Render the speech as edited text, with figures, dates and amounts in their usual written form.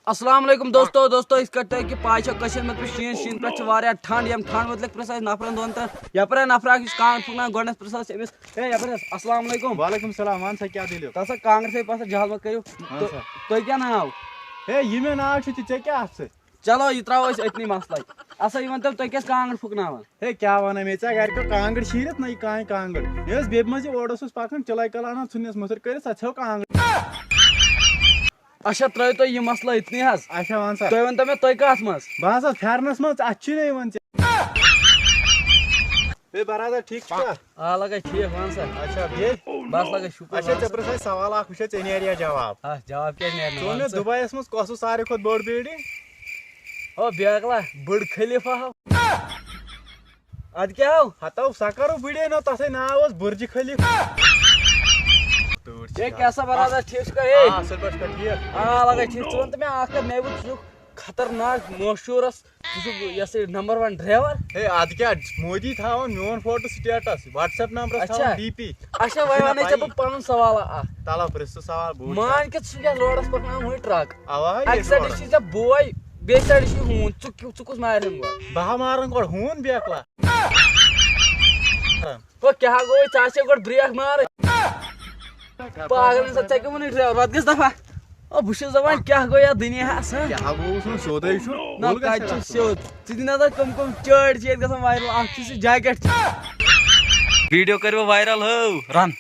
السلام علیکم دوستو اس کٹے کہ پاچھا کشیر میں شین پہ واریاہ ٹھنڈ یم ٹھنڈ متعلق پرس نفرن دون ترن یپر نفر کانگر پھکنا گۄڈنیتھ پرس أمس ہے یپر السلام علیکم وعلیکم السلام ون سا کیا دلیل تسا کانگر سے پاس جہل مت کریو تُہۍ کیاہ ناو ہے یہ مے ناو چھ ژے کیا اتھ چلو یہ تراو أسۍ أتنی مسلے اچھا یہ ؤنتو تُہۍ کیٛازِ کانگر پھُکناوان ہے کیا ونان مے ژےٚ گرِ کانگڑ شیٖرتھ نہ کانٛہہ کانگڑ مےٚ ٲس بیٚبہِ منٛز اور اوسُس پکان چلاے کلانس ژھُنس مٔسٕر کٔرِتھ سۄ ژھیو کانگڑ اچھا ترٲیو تُہۍ یہِ مسلہٕ أتنی حظ اچھا ون سا تُہۍ ؤنتو مےٚ تُہۍ کتھ منٛز بہٕ ہسا پھیرنس منٛز اتھ چھُے نہٕ یِوان ژےٚ برادر ٹھیک چھا آ لگے ٹھیک ون سا اچھا بیٚیہِ بس لگے شُکر اچھا ژےٚ پرژھے سوال اکھ وٕچھے ژےٚ نیریا جواب جواب کیٛازِ نیرِ ژٕ نہٕ وَن مےٚ دُبییَس منٛز کۄس اوس ساروی کھۄتہٕ بٔڑ بِلڈِنگ او بیاکلا بٔڑ خلیفہ ہو اد کیٛاہ ہو ہتو سۄ کرو بٕڈے نو تتھے ناو اوس برج خلیفہ ہے کیسا برادر ٹھیک چھُکھا ہے اصل پٲٹھۍ چھُکھا ٹھیک آ لگے ٹھیک ژٕ ون تہٕ مےٚ اکھ کتھ مےٚ وُچھ ژٕ چھُکھ خطرناک مشہوٗرس ژٕ چھُکھ یہِ ہسا یہِ نمبر ون ڈرایور ہے ادٕ کیٛاہ موٗدی تھاوان میون photo status WhatsApp numbers تھاوان ڈی پی اچھا وۄنۍ ونے ژےٚ بہٕ پنُن سوال اکھ تلو پرژھ ژٕ سوال بوٗز مان کہِ ژٕ چھُکھ یتھ روڈس پکناوان وٕنۍ ٹرک اوا اکہِ سایڈٕ چھُے ژےٚ بوے بیٚیہِ سایڈٕ چھُے ہوٗن ژٕ کُس مارن گۄڈٕ بہٕ ہا مارن گۄڈٕ ہوٗن بیکلا ہو کیٛاہ گوٚو ژےٚ آسے گۄڈٕ بریک مارٕنۍ پاگل انسان ژےٚ کیٛاہ ووٚنُے ڈرایور پتہٕ گژھ دفعہ او بہٕ چھُس دپان کیٛاہ گوٚو یتھ دُنیاہس کیٛاہ گوٚوُس نہٕ سیوٚدُے چھُ نہ کتہِ چھُ سیوٚد ژٕ دِ نظر کٕم چٲڑۍ چھِ ییٚتہِ گژھان وایرل اکھ چھُ سُہ جاکیٹ ویڈیو کٔرِو وایرل ہو رن